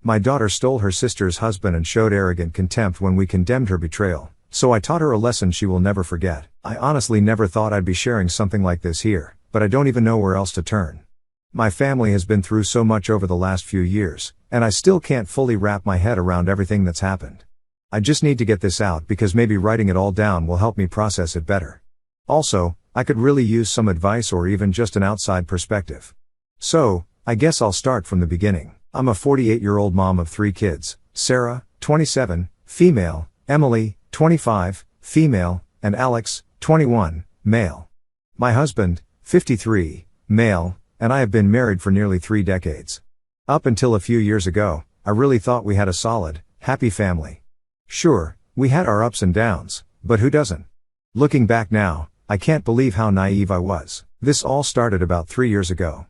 My daughter stole her sister's husband and showed arrogant contempt when we condemned her betrayal, so I taught her a lesson she will never forget. I honestly never thought I'd be sharing something like this here, but I don't even know where else to turn. My family has been through so much over the last few years, and I still can't fully wrap my head around everything that's happened. I just need to get this out because maybe writing it all down will help me process it better. Also, I could really use some advice or even just an outside perspective. So, I guess I'll start from the beginning. I'm a 48-year-old mom of 3 kids, Sarah, 27, female, Emily, 25, female, and Alex, 21, male. My husband, 53, male, and I have been married for nearly 3 decades. Up until a few years ago, I really thought we had a solid, happy family. Sure, we had our ups and downs, but who doesn't? Looking back now, I can't believe how naive I was. This all started about 3 years ago.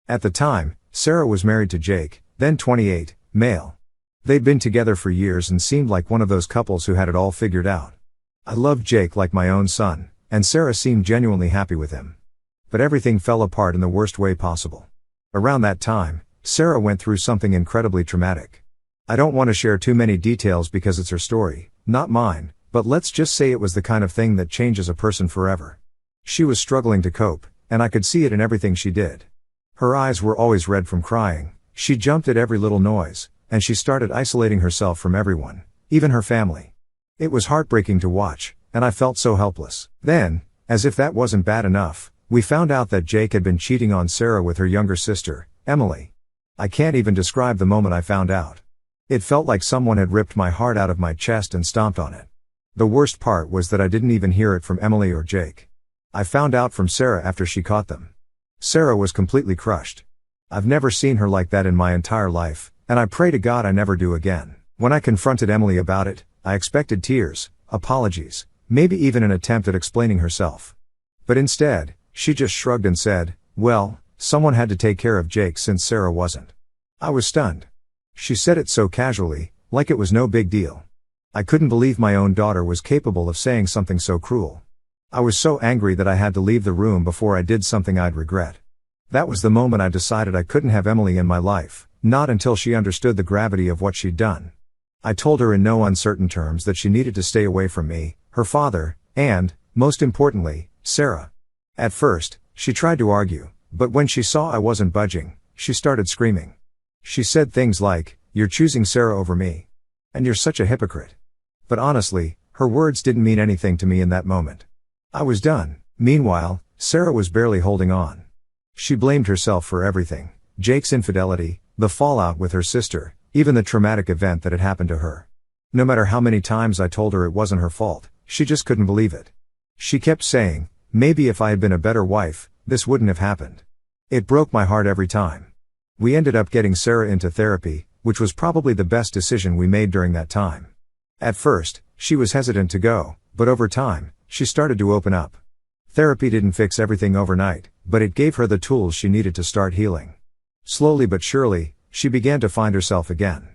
At the time, Sarah was married to Jake, then 28, male. They'd been together for years and seemed like one of those couples who had it all figured out. I loved Jake like my own son, and Sarah seemed genuinely happy with him. But everything fell apart in the worst way possible. Around that time, Sarah went through something incredibly traumatic. I don't want to share too many details because it's her story, not mine, but let's just say it was the kind of thing that changes a person forever. She was struggling to cope, and I could see it in everything she did. Her eyes were always red from crying, she jumped at every little noise, and she started isolating herself from everyone, even her family. It was heartbreaking to watch, and I felt so helpless. Then, as if that wasn't bad enough, we found out that Jake had been cheating on Sarah with her younger sister, Emily. I can't even describe the moment I found out. It felt like someone had ripped my heart out of my chest and stomped on it. The worst part was that I didn't even hear it from Emily or Jake. I found out from Sarah after she caught them. Sarah was completely crushed. I've never seen her like that in my entire life, and I pray to God I never do again. When I confronted Emily about it, I expected tears, apologies, maybe even an attempt at explaining herself. But instead, she just shrugged and said, "Well, someone had to take care of Jake since Sarah wasn't." I was stunned. She said it so casually, like it was no big deal. I couldn't believe my own daughter was capable of saying something so cruel. I was so angry that I had to leave the room before I did something I'd regret. That was the moment I decided I couldn't have Emily in my life, not until she understood the gravity of what she'd done. I told her in no uncertain terms that she needed to stay away from me, her father, and, most importantly, Sarah. At first, she tried to argue, but when she saw I wasn't budging, she started screaming. She said things like, "You're choosing Sarah over me. And you're such a hypocrite." But honestly, her words didn't mean anything to me in that moment. I was done. Meanwhile, Sarah was barely holding on. She blamed herself for everything: Jake's infidelity, the fallout with her sister, even the traumatic event that had happened to her. No matter how many times I told her it wasn't her fault, she just couldn't believe it. She kept saying, "Maybe if I had been a better wife, this wouldn't have happened." It broke my heart every time. We ended up getting Sarah into therapy, which was probably the best decision we made during that time. At first, she was hesitant to go, but over time, she started to open up. Therapy didn't fix everything overnight, but it gave her the tools she needed to start healing. Slowly but surely, she began to find herself again.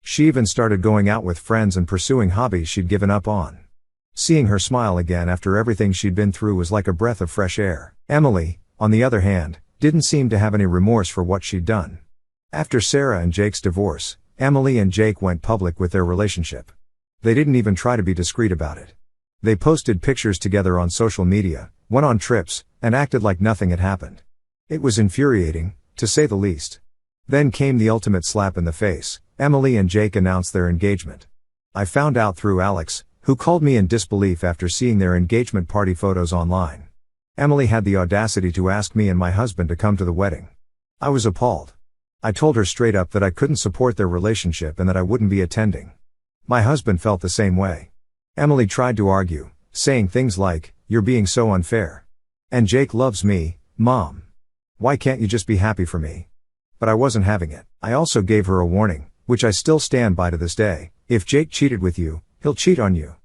She even started going out with friends and pursuing hobbies she'd given up on. Seeing her smile again after everything she'd been through was like a breath of fresh air. Emily, on the other hand, didn't seem to have any remorse for what she'd done. After Sarah and Jake's divorce, Emily and Jake went public with their relationship. They didn't even try to be discreet about it. They posted pictures together on social media, went on trips, and acted like nothing had happened. It was infuriating, to say the least. Then came the ultimate slap in the face. Emily and Jake announced their engagement. I found out through Alex, who called me in disbelief after seeing their engagement party photos online. Emily had the audacity to ask me and my husband to come to the wedding. I was appalled. I told her straight up that I couldn't support their relationship and that I wouldn't be attending. My husband felt the same way. Emily tried to argue, saying things like, "You're being so unfair. And Jake loves me, Mom. Why can't you just be happy for me?" But I wasn't having it. I also gave her a warning, which I still stand by to this day: if Jake cheated with you, he'll cheat on you.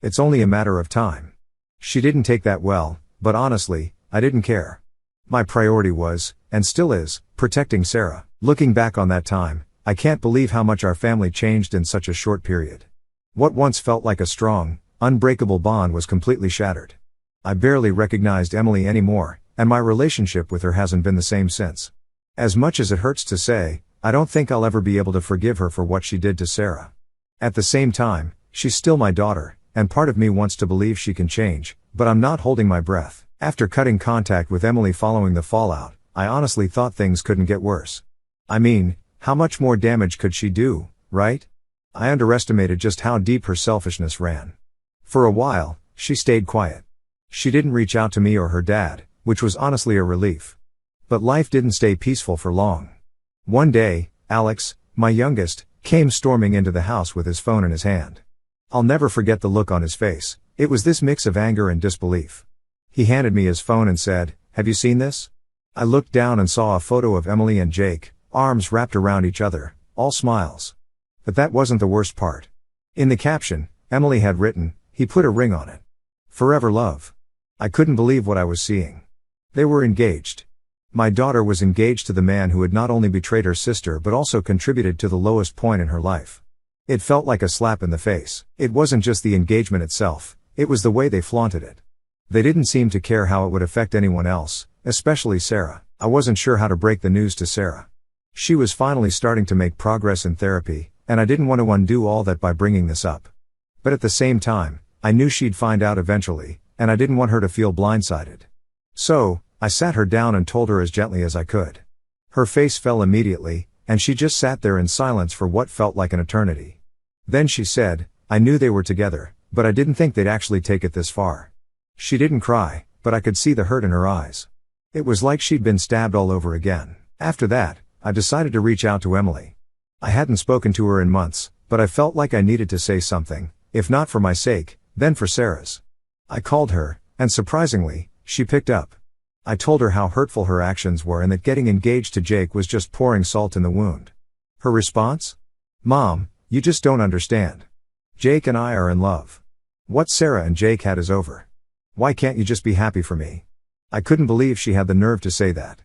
It's only a matter of time. She didn't take that well, but honestly, I didn't care. My priority was, and still is, protecting Sarah. Looking back on that time, I can't believe how much our family changed in such a short period. What once felt like a strong, unbreakable bond was completely shattered. I barely recognized Emily anymore, and my relationship with her hasn't been the same since. As much as it hurts to say, I don't think I'll ever be able to forgive her for what she did to Sarah. At the same time, she's still my daughter, and part of me wants to believe she can change, but I'm not holding my breath. After cutting contact with Emily following the fallout, I honestly thought things couldn't get worse. I mean, how much more damage could she do, right? I underestimated just how deep her selfishness ran. For a while, she stayed quiet. She didn't reach out to me or her dad, which was honestly a relief. But life didn't stay peaceful for long. One day, Alex, my youngest, came storming into the house with his phone in his hand. I'll never forget the look on his face. It was this mix of anger and disbelief. He handed me his phone and said, "Have you seen this?" I looked down and saw a photo of Emily and Jake, arms wrapped around each other, all smiles. But that wasn't the worst part. In the caption, Emily had written, "He put a ring on it. Forever love." I couldn't believe what I was seeing. They were engaged. My daughter was engaged to the man who had not only betrayed her sister but also contributed to the lowest point in her life. It felt like a slap in the face. It wasn't just the engagement itself, it was the way they flaunted it. They didn't seem to care how it would affect anyone else, especially Sarah. I wasn't sure how to break the news to Sarah. She was finally starting to make progress in therapy, and I didn't want to undo all that by bringing this up. But at the same time, I knew she'd find out eventually, and I didn't want her to feel blindsided. So, I sat her down and told her as gently as I could. Her face fell immediately, and she just sat there in silence for what felt like an eternity. Then she said, "I knew they were together, but I didn't think they'd actually take it this far." She didn't cry, but I could see the hurt in her eyes. It was like she'd been stabbed all over again. After that, I decided to reach out to Emily. I hadn't spoken to her in months, but I felt like I needed to say something, if not for my sake, then for Sarah's. I called her, and surprisingly, she picked up. I told her how hurtful her actions were and that getting engaged to Jake was just pouring salt in the wound. Her response? "Mom, you just don't understand. Jake and I are in love. What Sarah and Jake had is over. Why can't you just be happy for me?" I couldn't believe she had the nerve to say that.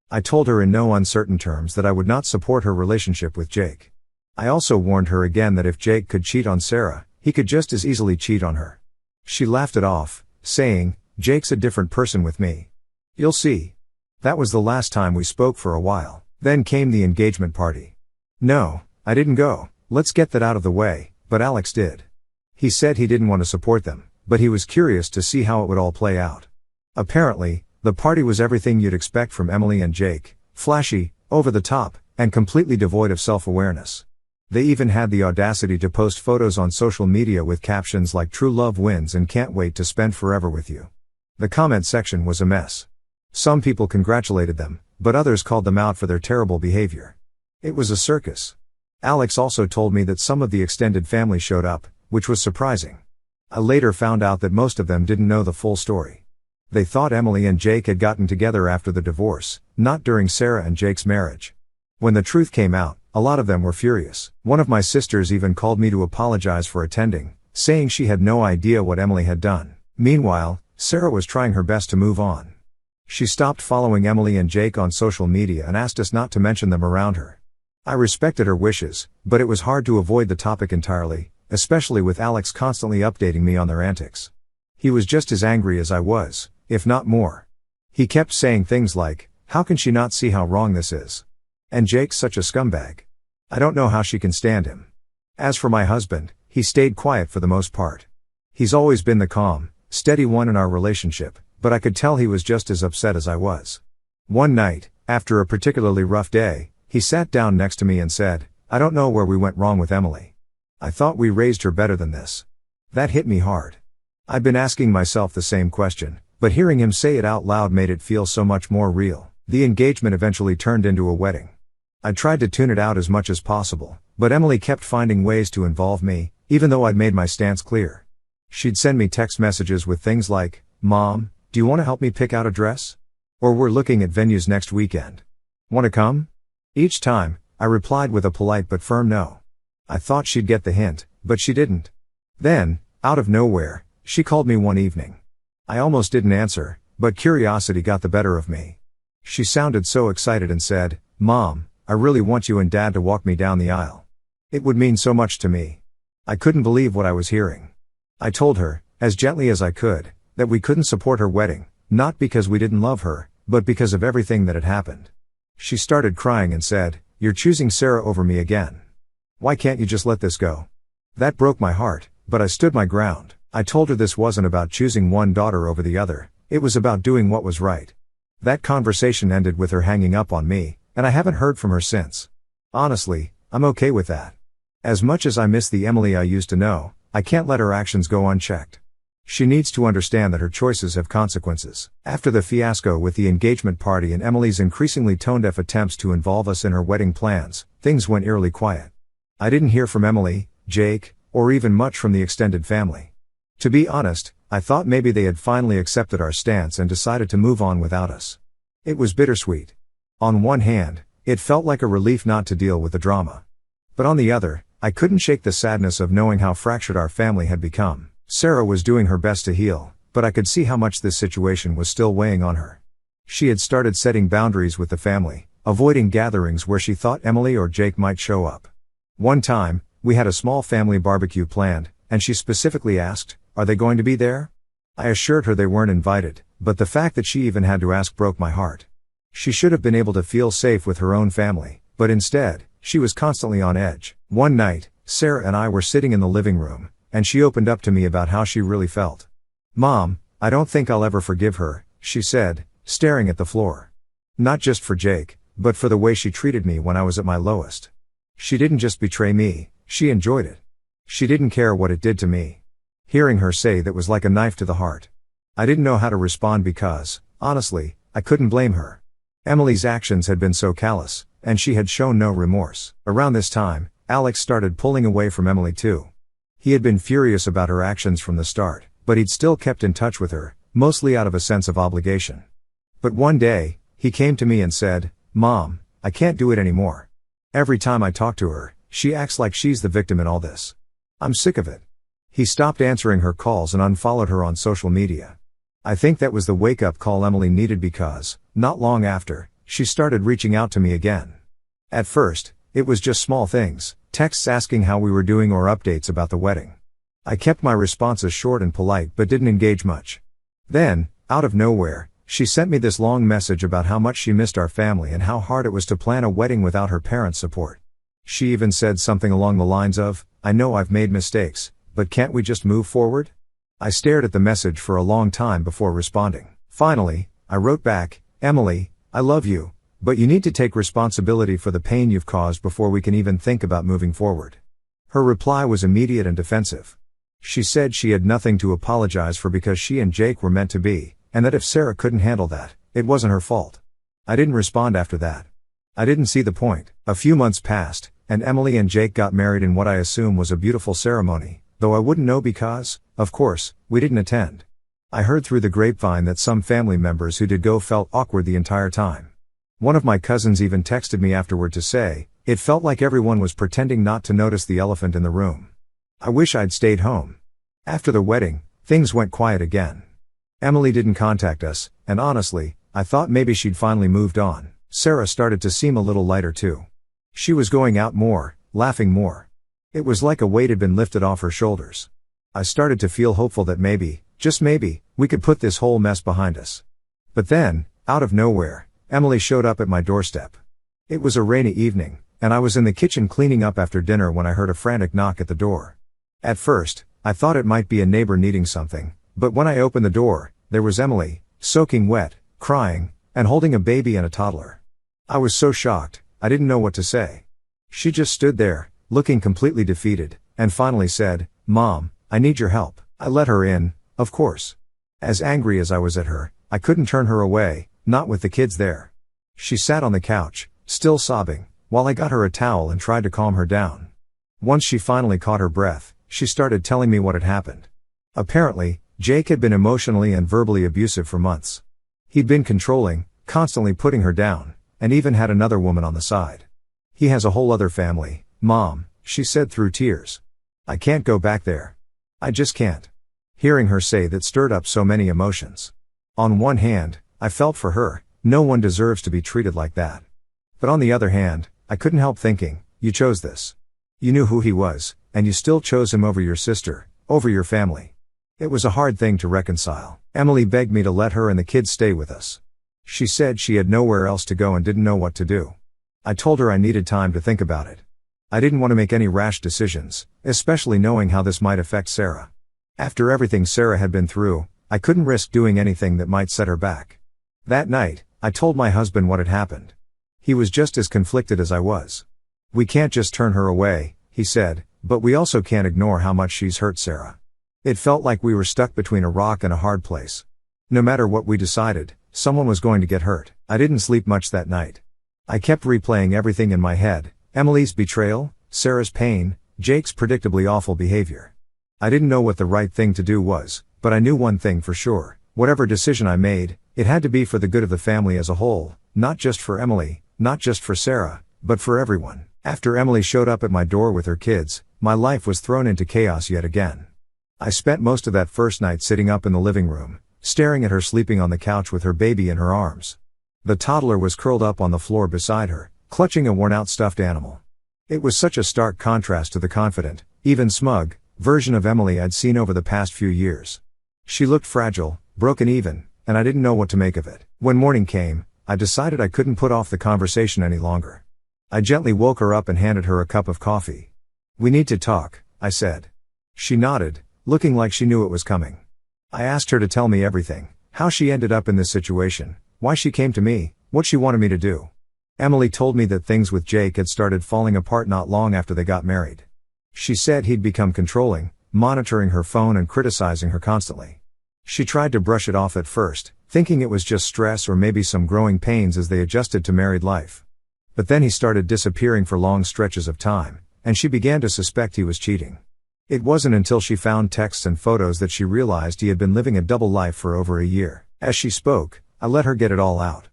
I told her in no uncertain terms that I would not support her relationship with Jake. I also warned her again that if Jake could cheat on Sarah, he could just as easily cheat on her. She laughed it off, saying, "Jake's a different person with me. You'll see." That was the last time we spoke for a while. Then came the engagement party. No, I didn't go. Let's get that out of the way, but Alex did. He said he didn't want to support them, but he was curious to see how it would all play out. Apparently, the party was everything you'd expect from Emily and Jake, flashy, over the top, and completely devoid of self-awareness. They even had the audacity to post photos on social media with captions like "True love wins" and "Can't wait to spend forever with you." The comment section was a mess. Some people congratulated them, but others called them out for their terrible behavior. It was a circus. Alex also told me that some of the extended family showed up, which was surprising. I later found out that most of them didn't know the full story. They thought Emily and Jake had gotten together after the divorce, not during Sarah and Jake's marriage. When the truth came out, a lot of them were furious. One of my sisters even called me to apologize for attending, saying she had no idea what Emily had done. Meanwhile, Sarah was trying her best to move on. She stopped following Emily and Jake on social media and asked us not to mention them around her. I respected her wishes, but it was hard to avoid the topic entirely, especially with Alex constantly updating me on their antics. He was just as angry as I was, if not more. He kept saying things like, "How can she not see how wrong this is? And Jake's such a scumbag. I don't know how she can stand him." As for my husband, he stayed quiet for the most part. He's always been the calm, steady one in our relationship, but I could tell he was just as upset as I was. One night, after a particularly rough day, he sat down next to me and said, "I don't know where we went wrong with Emily. I thought we raised her better than this." That hit me hard. I'd been asking myself the same question, but hearing him say it out loud made it feel so much more real. The engagement eventually turned into a wedding. I tried to tune it out as much as possible, but Emily kept finding ways to involve me, even though I'd made my stance clear. She'd send me text messages with things like, "Mom, do you want to help me pick out a dress? Or we're looking at venues next weekend. Want to come?" Each time, I replied with a polite but firm no. I thought she'd get the hint, but she didn't. Then, out of nowhere, she called me one evening. I almost didn't answer, but curiosity got the better of me. She sounded so excited and said, "Mom, I really want you and Dad to walk me down the aisle. It would mean so much to me." I couldn't believe what I was hearing. I told her, as gently as I could, that we couldn't support her wedding, not because we didn't love her, but because of everything that had happened. She started crying and said, you're choosing Sarah over me again. Why can't you just let this go?" That broke my heart, but I stood my ground. I told her this wasn't about choosing one daughter over the other, it was about doing what was right. That conversation ended with her hanging up on me, and I haven't heard from her since. Honestly, I'm okay with that. As much as I miss the Emily I used to know, I can't let her actions go unchecked. She needs to understand that her choices have consequences. After the fiasco with the engagement party and Emily's increasingly tone-deaf attempts to involve us in her wedding plans, things went eerily quiet. I didn't hear from Emily, Jake, or even much from the extended family. To be honest, I thought maybe they had finally accepted our stance and decided to move on without us. It was bittersweet. On one hand, it felt like a relief not to deal with the drama. But on the other, I couldn't shake the sadness of knowing how fractured our family had become. Sarah was doing her best to heal, but I could see how much this situation was still weighing on her. She had started setting boundaries with the family, avoiding gatherings where she thought Emily or Jake might show up. One time, we had a small family barbecue planned, and she specifically asked, "Are they going to be there?" I assured her they weren't invited, but the fact that she even had to ask broke my heart. She should have been able to feel safe with her own family, but instead, she was constantly on edge. One night, Sarah and I were sitting in the living room, and she opened up to me about how she really felt. "Mom, I don't think I'll ever forgive her," she said, staring at the floor. Not just for Jake, but for the way she treated me when I was at my lowest. She didn't just betray me, she enjoyed it. She didn't care what it did to me. Hearing her say that was like a knife to the heart. I didn't know how to respond because, honestly, I couldn't blame her. Emily's actions had been so callous, and she had shown no remorse. Around this time, Alex started pulling away from Emily too. He had been furious about her actions from the start, but he'd still kept in touch with her, mostly out of a sense of obligation. But one day, he came to me and said, "Mom, I can't do it anymore. Every time I talk to her, she acts like she's the victim in all this. I'm sick of it." He stopped answering her calls and unfollowed her on social media. I think that was the wake-up call Emily needed because, not long after, she started reaching out to me again. At first, it was just small things, texts asking how we were doing or updates about the wedding. I kept my responses short and polite but didn't engage much. Then, out of nowhere, she sent me this long message about how much she missed our family and how hard it was to plan a wedding without her parents' support. She even said something along the lines of, "I know I've made mistakes, but can't we just move forward?" I stared at the message for a long time before responding. Finally, I wrote back, "Emily, I love you, but you need to take responsibility for the pain you've caused before we can even think about moving forward." Her reply was immediate and defensive. She said she had nothing to apologize for because she and Jake were meant to be, and that if Sarah couldn't handle that, it wasn't her fault. I didn't respond after that. I didn't see the point. A few months passed, and Emily and Jake got married in what I assume was a beautiful ceremony, though I wouldn't know because, of course, we didn't attend. I heard through the grapevine that some family members who did go felt awkward the entire time. One of my cousins even texted me afterward to say, it felt like everyone was pretending not to notice the elephant in the room. I wish I'd stayed home. After the wedding, things went quiet again. Emily didn't contact us, and honestly, I thought maybe she'd finally moved on. Sarah started to seem a little lighter too. She was going out more, laughing more. It was like a weight had been lifted off her shoulders. I started to feel hopeful that maybe, just maybe, we could put this whole mess behind us. But then, out of nowhere, Emily showed up at my doorstep. It was a rainy evening, and I was in the kitchen cleaning up after dinner when I heard a frantic knock at the door. At first, I thought it might be a neighbor needing something, but when I opened the door, there was Emily, soaking wet, crying, and holding a baby and a toddler. I was so shocked, I didn't know what to say. She just stood there, looking completely defeated, and finally said, "Mom, I need your help." I let her in, of course. As angry as I was at her, I couldn't turn her away, not with the kids there. She sat on the couch, still sobbing, while I got her a towel and tried to calm her down. Once she finally caught her breath, she started telling me what had happened. Apparently, Jake had been emotionally and verbally abusive for months. He'd been controlling, constantly putting her down, and even had another woman on the side. "He has a whole other family, Mom," she said through tears. "I can't go back there. I just can't." Hearing her say that stirred up so many emotions. On one hand, I felt for her, no one deserves to be treated like that. But on the other hand, I couldn't help thinking, you chose this. You knew who he was, and you still chose him over your sister, over your family. It was a hard thing to reconcile. Emily begged me to let her and the kids stay with us. She said she had nowhere else to go and didn't know what to do. I told her I needed time to think about it. I didn't want to make any rash decisions, especially knowing how this might affect Sarah. After everything Sarah had been through, I couldn't risk doing anything that might set her back. That night, I told my husband what had happened. He was just as conflicted as I was. "We can't just turn her away," he said, "but we also can't ignore how much she's hurt Sarah." It felt like we were stuck between a rock and a hard place. No matter what we decided, someone was going to get hurt. I didn't sleep much that night. I kept replaying everything in my head: Emily's betrayal, Sarah's pain, Jake's predictably awful behavior. I didn't know what the right thing to do was, but I knew one thing for sure: whatever decision I made, it had to be for the good of the family as a whole, not just for Emily, not just for Sarah, but for everyone. After Emily showed up at my door with her kids, my life was thrown into chaos yet again. I spent most of that first night sitting up in the living room, staring at her sleeping on the couch with her baby in her arms. The toddler was curled up on the floor beside her, clutching a worn-out stuffed animal. It was such a stark contrast to the confident, even smug, version of Emily I'd seen over the past few years. She looked fragile, broken even, and I didn't know what to make of it. When morning came, I decided I couldn't put off the conversation any longer. I gently woke her up and handed her a cup of coffee. "We need to talk," I said. She nodded, looking like she knew it was coming. I asked her to tell me everything: how she ended up in this situation, why she came to me, what she wanted me to do. Emily told me that things with Jake had started falling apart not long after they got married. She said he'd become controlling, monitoring her phone and criticizing her constantly. She tried to brush it off at first, thinking it was just stress or maybe some growing pains as they adjusted to married life. But then he started disappearing for long stretches of time, and she began to suspect he was cheating. It wasn't until she found texts and photos that she realized he had been living a double life for over a year. As she spoke, I let her get it all out.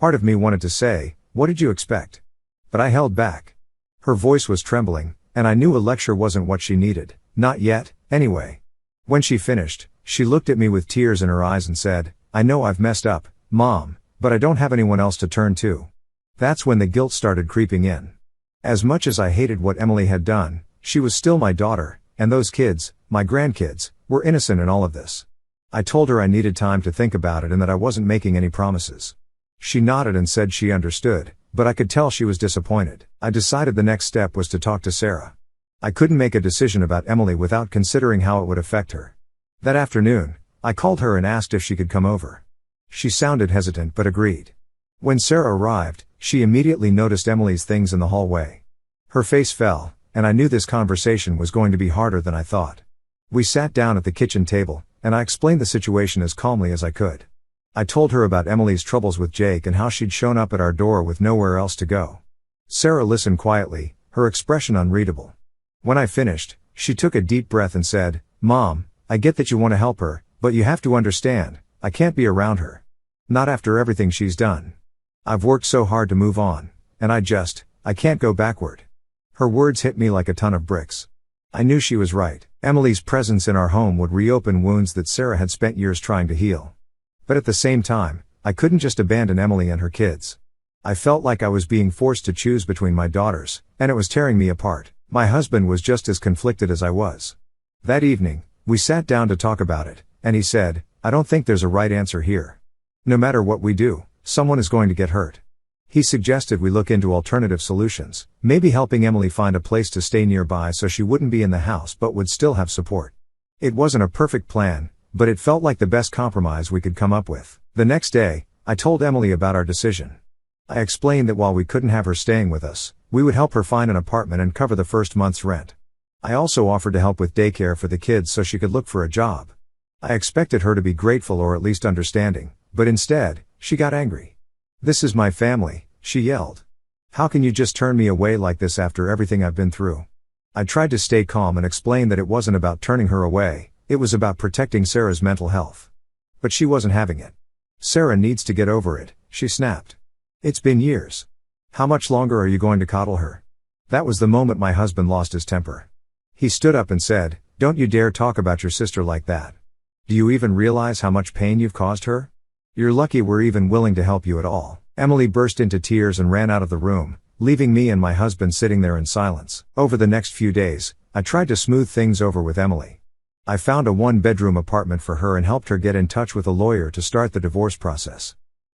Part of me wanted to say, "What did you expect?" But I held back. Her voice was trembling, and I knew a lecture wasn't what she needed, not yet, anyway. When she finished, she looked at me with tears in her eyes and said, "I know I've messed up, Mom, but I don't have anyone else to turn to." That's when the guilt started creeping in. As much as I hated what Emily had done, she was still my daughter, and those kids, my grandkids, were innocent in all of this. I told her I needed time to think about it and that I wasn't making any promises. She nodded and said she understood, but I could tell she was disappointed. I decided the next step was to talk to Sarah. I couldn't make a decision about Emily without considering how it would affect her. That afternoon, I called her and asked if she could come over. She sounded hesitant but agreed. When Sarah arrived, she immediately noticed Emily's things in the hallway. Her face fell, and I knew this conversation was going to be harder than I thought. We sat down at the kitchen table, and I explained the situation as calmly as I could. I told her about Emily's troubles with Jake and how she'd shown up at our door with nowhere else to go. Sarah listened quietly, her expression unreadable. When I finished, she took a deep breath and said, "Mom, I get that you want to help her, but you have to understand, I can't be around her. Not after everything she's done. I've worked so hard to move on, and I can't go backward." Her words hit me like a ton of bricks. I knew she was right. Emily's presence in our home would reopen wounds that Sarah had spent years trying to heal. But at the same time, I couldn't just abandon Emily and her kids. I felt like I was being forced to choose between my daughters, and it was tearing me apart. My husband was just as conflicted as I was. That evening, we sat down to talk about it, and he said, "I don't think there's a right answer here. No matter what we do, someone is going to get hurt." He suggested we look into alternative solutions, maybe helping Emily find a place to stay nearby so she wouldn't be in the house but would still have support. It wasn't a perfect plan, but it felt like the best compromise we could come up with. The next day, I told Emily about our decision. I explained that while we couldn't have her staying with us, we would help her find an apartment and cover the first month's rent. I also offered to help with daycare for the kids so she could look for a job. I expected her to be grateful or at least understanding, but instead, she got angry. "This is my family," she yelled. "How can you just turn me away like this after everything I've been through?" I tried to stay calm and explain that it wasn't about turning her away, it was about protecting Sarah's mental health. But she wasn't having it. "Sarah needs to get over it," she snapped. "It's been years. How much longer are you going to coddle her?" That was the moment my husband lost his temper. He stood up and said, "Don't you dare talk about your sister like that. Do you even realize how much pain you've caused her? You're lucky we're even willing to help you at all." Emily burst into tears and ran out of the room, leaving me and my husband sitting there in silence. Over the next few days, I tried to smooth things over with Emily. I found a one-bedroom apartment for her and helped her get in touch with a lawyer to start the divorce process.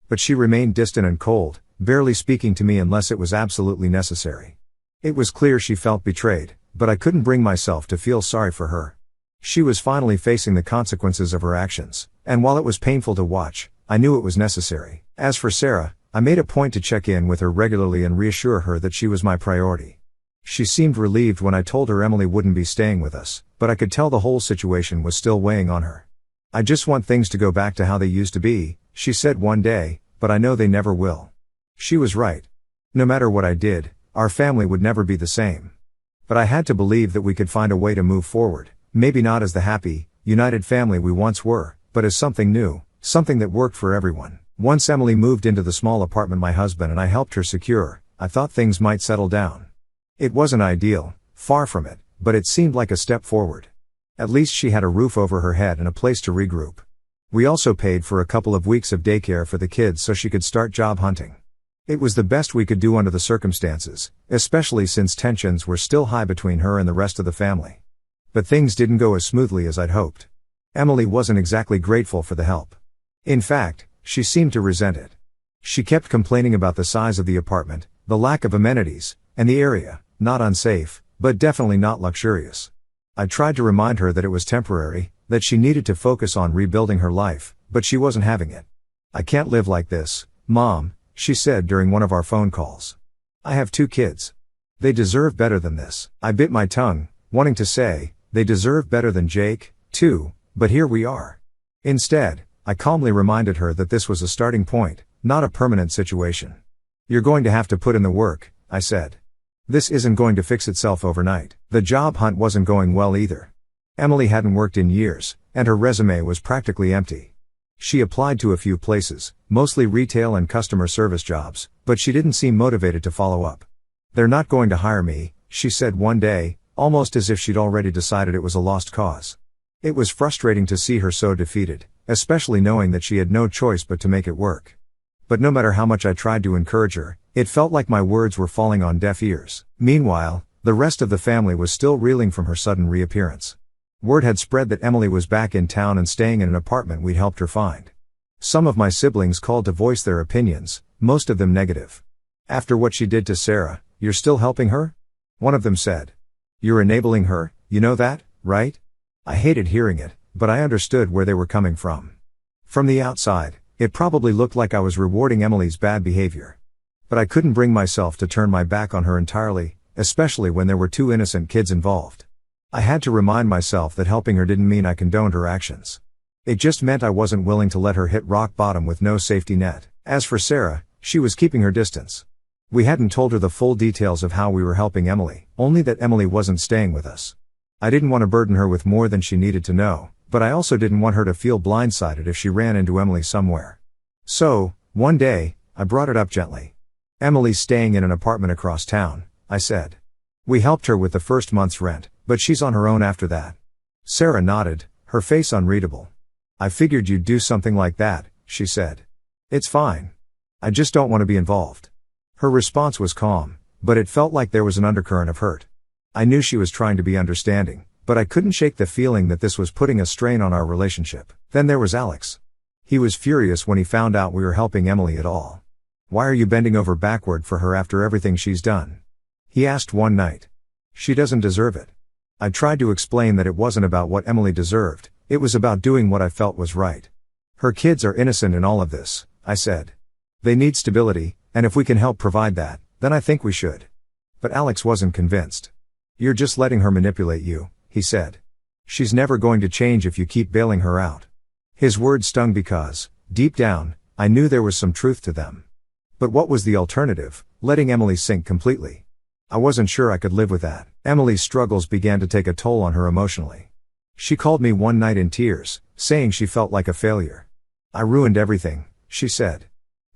But she remained distant and cold, barely speaking to me unless it was absolutely necessary. It was clear she felt betrayed, but I couldn't bring myself to feel sorry for her. She was finally facing the consequences of her actions, and while it was painful to watch, I knew it was necessary. As for Sarah, I made a point to check in with her regularly and reassure her that she was my priority. She seemed relieved when I told her Emily wouldn't be staying with us, but I could tell the whole situation was still weighing on her. "I just want things to go back to how they used to be," she said one day, "but I know they never will." She was right. No matter what I did, our family would never be the same. But I had to believe that we could find a way to move forward, maybe not as the happy, united family we once were, but as something new, something that worked for everyone. Once Emily moved into the small apartment my husband and I helped her secure, I thought things might settle down. It wasn't ideal, far from it, but it seemed like a step forward. At least she had a roof over her head and a place to regroup. We also paid for a couple of weeks of daycare for the kids so she could start job hunting. It was the best we could do under the circumstances, especially since tensions were still high between her and the rest of the family. But things didn't go as smoothly as I'd hoped. Emily wasn't exactly grateful for the help. In fact, she seemed to resent it. She kept complaining about the size of the apartment, the lack of amenities, and the area, not unsafe, but definitely not luxurious. I tried to remind her that it was temporary, that she needed to focus on rebuilding her life, but she wasn't having it. "I can't live like this, Mom," she said during one of our phone calls. "I have 2 kids. They deserve better than this." I bit my tongue, wanting to say, "They deserve better than Jake, too," but here we are. Instead, I calmly reminded her that this was a starting point, not a permanent situation. "You're going to have to put in the work," I said. "This isn't going to fix itself overnight." The job hunt wasn't going well either. Emily hadn't worked in years, and her resume was practically empty. She applied to a few places, mostly retail and customer service jobs, but she didn't seem motivated to follow up. "They're not going to hire me," she said one day, almost as if she'd already decided it was a lost cause. It was frustrating to see her so defeated, especially knowing that she had no choice but to make it work. But no matter how much I tried to encourage her, it felt like my words were falling on deaf ears. Meanwhile, the rest of the family was still reeling from her sudden reappearance. Word had spread that Emily was back in town and staying in an apartment we'd helped her find. Some of my siblings called to voice their opinions, most of them negative. "After what she did to Sarah, you're still helping her?" one of them said. "You're enabling her, you know that, right?" I hated hearing it, but I understood where they were coming from. From the outside, it probably looked like I was rewarding Emily's bad behavior. But I couldn't bring myself to turn my back on her entirely, especially when there were 2 innocent kids involved. I had to remind myself that helping her didn't mean I condoned her actions. It just meant I wasn't willing to let her hit rock bottom with no safety net. As for Sarah, she was keeping her distance. We hadn't told her the full details of how we were helping Emily, only that Emily wasn't staying with us. I didn't want to burden her with more than she needed to know, but I also didn't want her to feel blindsided if she ran into Emily somewhere. So, one day, I brought it up gently. "Emily's staying in an apartment across town," I said. "We helped her with the first month's rent, but she's on her own after that." Sarah nodded, her face unreadable. "I figured you'd do something like that," she said. "It's fine. I just don't want to be involved." Her response was calm, but it felt like there was an undercurrent of hurt. I knew she was trying to be understanding, but I couldn't shake the feeling that this was putting a strain on our relationship. Then there was Alex. He was furious when he found out we were helping Emily at all. "Why are you bending over backward for her after everything she's done?" he asked one night. "She doesn't deserve it." I tried to explain that it wasn't about what Emily deserved, it was about doing what I felt was right. "Her kids are innocent in all of this," I said. "They need stability, and if we can help provide that, then I think we should." But Alex wasn't convinced. "You're just letting her manipulate you," he said. "She's never going to change if you keep bailing her out." His words stung because, deep down, I knew there was some truth to them. But what was the alternative? Letting Emily sink completely? I wasn't sure I could live with that. Emily's struggles began to take a toll on her emotionally. She called me one night in tears, saying she felt like a failure. "I ruined everything," she said.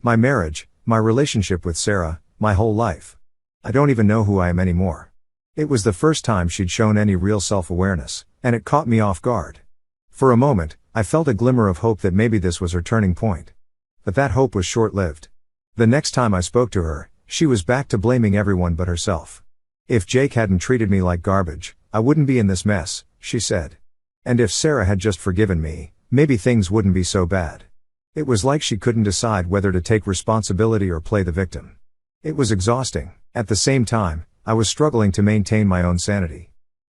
"My marriage, my relationship with Sarah, my whole life. I don't even know who I am anymore." It was the first time she'd shown any real self-awareness, and it caught me off guard. For a moment, I felt a glimmer of hope that maybe this was her turning point. But that hope was short-lived. The next time I spoke to her, she was back to blaming everyone but herself. "If Jake hadn't treated me like garbage, I wouldn't be in this mess," she said. "And if Sarah had just forgiven me, maybe things wouldn't be so bad." It was like she couldn't decide whether to take responsibility or play the victim. It was exhausting. At the same time, I was struggling to maintain my own sanity.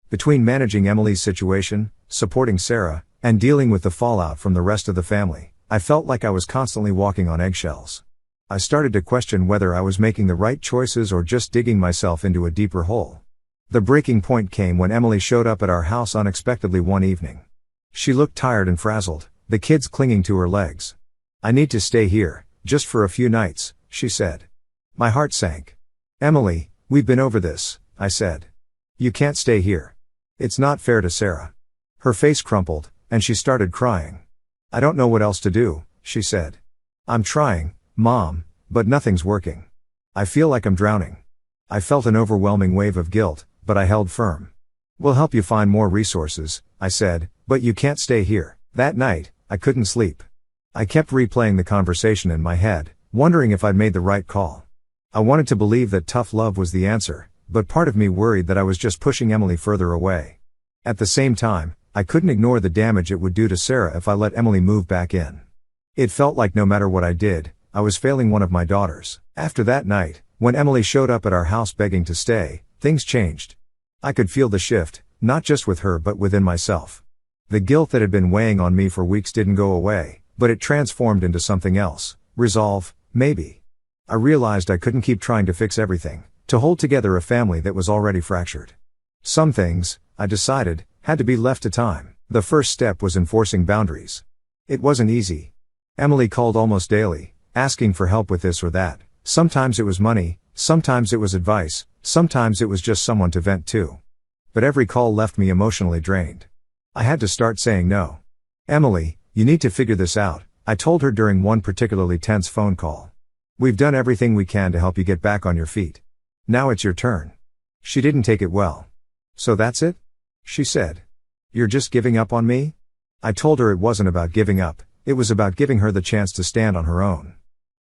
Between managing Emily's situation, supporting Sarah, and dealing with the fallout from the rest of the family, I felt like I was constantly walking on eggshells. I started to question whether I was making the right choices or just digging myself into a deeper hole. The breaking point came when Emily showed up at our house unexpectedly one evening. She looked tired and frazzled, the kids clinging to her legs. "I need to stay here, just for a few nights," she said. My heart sank. "Emily, we've been over this," I said. "You can't stay here. It's not fair to Sarah." Her face crumpled, and she started crying. "I don't know what else to do," she said. "I'm trying, Mom, but nothing's working. I feel like I'm drowning." I felt an overwhelming wave of guilt, but I held firm. "We'll help you find more resources," I said, "but you can't stay here." That night, I couldn't sleep. I kept replaying the conversation in my head, wondering if I'd made the right call. I wanted to believe that tough love was the answer, but part of me worried that I was just pushing Emily further away. At the same time, I couldn't ignore the damage it would do to Sarah if I let Emily move back in. It felt like no matter what I did, I was failing one of my daughters. After that night, when Emily showed up at our house begging to stay, things changed. I could feel the shift, not just with her but within myself. The guilt that had been weighing on me for weeks didn't go away, but it transformed into something else. Resolve, maybe. I realized I couldn't keep trying to fix everything, to hold together a family that was already fractured. Some things, I decided, had to be left to time. The first step was enforcing boundaries. It wasn't easy. Emily called almost daily, asking for help with this or that. Sometimes it was money, sometimes it was advice, sometimes it was just someone to vent to. But every call left me emotionally drained. I had to start saying no. "Emily, you need to figure this out," I told her during one particularly tense phone call. "We've done everything we can to help you get back on your feet. Now it's your turn." She didn't take it well. "So that's it?" she said. "You're just giving up on me?" I told her it wasn't about giving up, it was about giving her the chance to stand on her own.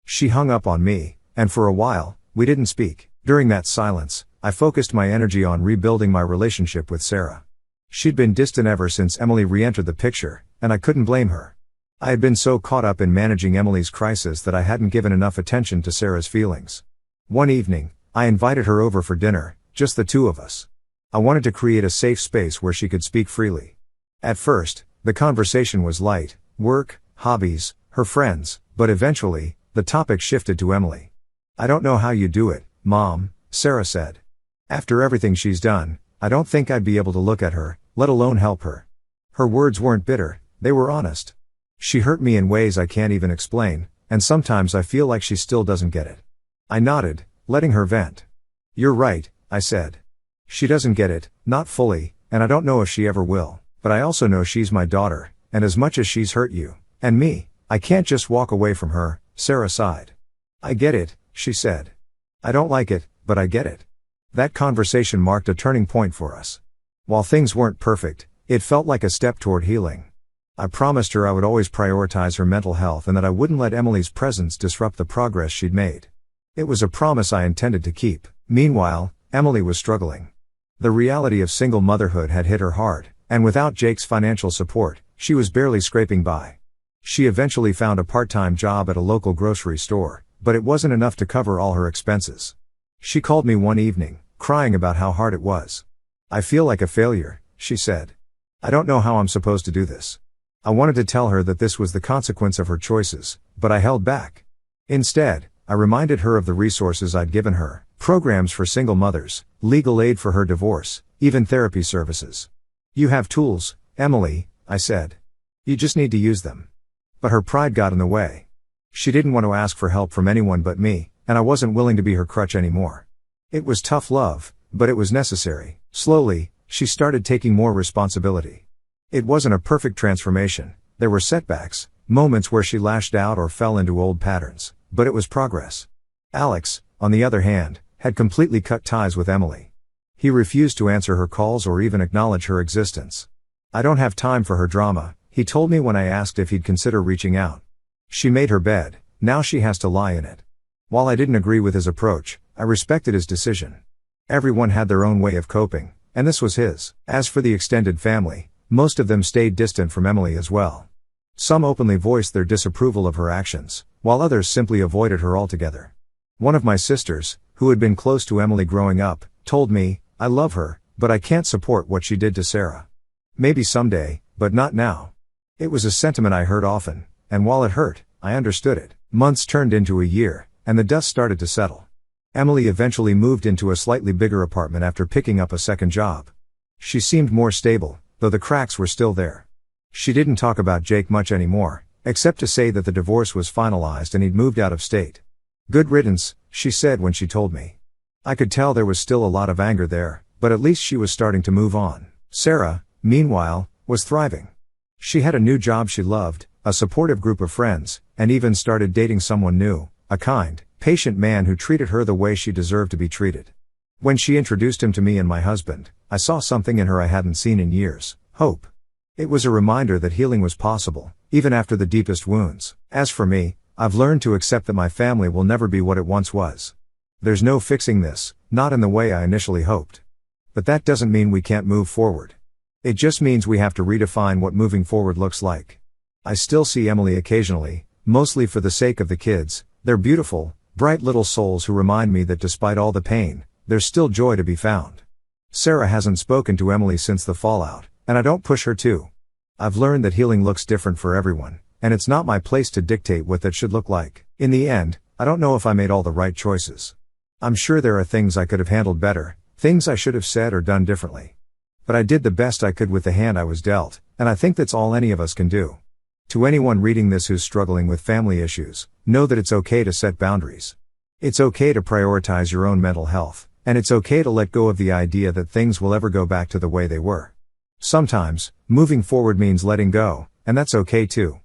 She hung up on me, and for a while, we didn't speak. During that silence, I focused my energy on rebuilding my relationship with Sarah. She'd been distant ever since Emily re-entered the picture, and I couldn't blame her. I had been so caught up in managing Emily's crisis that I hadn't given enough attention to Sarah's feelings. One evening, I invited her over for dinner, just the two of us. I wanted to create a safe space where she could speak freely. At first, the conversation was light, work, hobbies, her friends, but eventually, the topic shifted to Emily. "I don't know how you do it, Mom," Sarah said. "After everything she's done, I don't think I'd be able to look at her, let alone help her." Her words weren't bitter, they were honest. "She hurt me in ways I can't even explain, and sometimes I feel like she still doesn't get it." I nodded, letting her vent. "You're right," I said. "She doesn't get it, not fully, and I don't know if she ever will, but I also know she's my daughter, and as much as she's hurt you, and me, I can't just walk away from her." Sarah sighed. "I get it," she said. "I don't like it, but I get it." That conversation marked a turning point for us. While things weren't perfect, it felt like a step toward healing. I promised her I would always prioritize her mental health and that I wouldn't let Emily's presence disrupt the progress she'd made. It was a promise I intended to keep. Meanwhile, Emily was struggling. The reality of single motherhood had hit her hard, and without Jake's financial support, she was barely scraping by. She eventually found a part-time job at a local grocery store, but it wasn't enough to cover all her expenses. She called me one evening, crying about how hard it was. "I feel like a failure," she said. "I don't know how I'm supposed to do this." I wanted to tell her that this was the consequence of her choices, but I held back. Instead, I reminded her of the resources I'd given her: programs for single mothers, legal aid for her divorce, even therapy services. "You have tools, Emily," I said. "You just need to use them." But her pride got in the way. She didn't want to ask for help from anyone but me, and I wasn't willing to be her crutch anymore. It was tough love, but it was necessary. Slowly, she started taking more responsibility. It wasn't a perfect transformation. There were setbacks, moments where she lashed out or fell into old patterns, but it was progress. Alex, on the other hand, had completely cut ties with Emily. He refused to answer her calls or even acknowledge her existence. "I don't have time for her drama," he told me when I asked if he'd consider reaching out. "She made her bed, now she has to lie in it." While I didn't agree with his approach, I respected his decision. Everyone had their own way of coping, and this was his. As for the extended family, most of them stayed distant from Emily as well. Some openly voiced their disapproval of her actions, while others simply avoided her altogether. One of my sisters, who had been close to Emily growing up, told me, "I love her, but I can't support what she did to Sarah. Maybe someday, but not now." It was a sentiment I heard often, and while it hurt, I understood it. Months turned into a year, and the dust started to settle. Emily eventually moved into a slightly bigger apartment after picking up a second job. She seemed more stable, though the cracks were still there. She didn't talk about Jake much anymore, except to say that the divorce was finalized and he'd moved out of state. "Good riddance," she said when she told me. I could tell there was still a lot of anger there, but at least she was starting to move on. Sarah, meanwhile, was thriving. She had a new job she loved, a supportive group of friends, and even started dating someone new, a kind, patient man who treated her the way she deserved to be treated. When she introduced him to me and my husband, I saw something in her I hadn't seen in years: hope. It was a reminder that healing was possible, even after the deepest wounds. As for me, I've learned to accept that my family will never be what it once was. There's no fixing this, not in the way I initially hoped. But that doesn't mean we can't move forward. It just means we have to redefine what moving forward looks like. I still see Emily occasionally, mostly for the sake of the kids. They're beautiful, bright little souls who remind me that despite all the pain, there's still joy to be found. Sarah hasn't spoken to Emily since the fallout, and I don't push her to. I've learned that healing looks different for everyone, and it's not my place to dictate what that should look like. In the end, I don't know if I made all the right choices. I'm sure there are things I could have handled better, things I should have said or done differently. But I did the best I could with the hand I was dealt, and I think that's all any of us can do. To anyone reading this who's struggling with family issues, know that it's okay to set boundaries. It's okay to prioritize your own mental health, and it's okay to let go of the idea that things will ever go back to the way they were. Sometimes, moving forward means letting go, and that's okay too.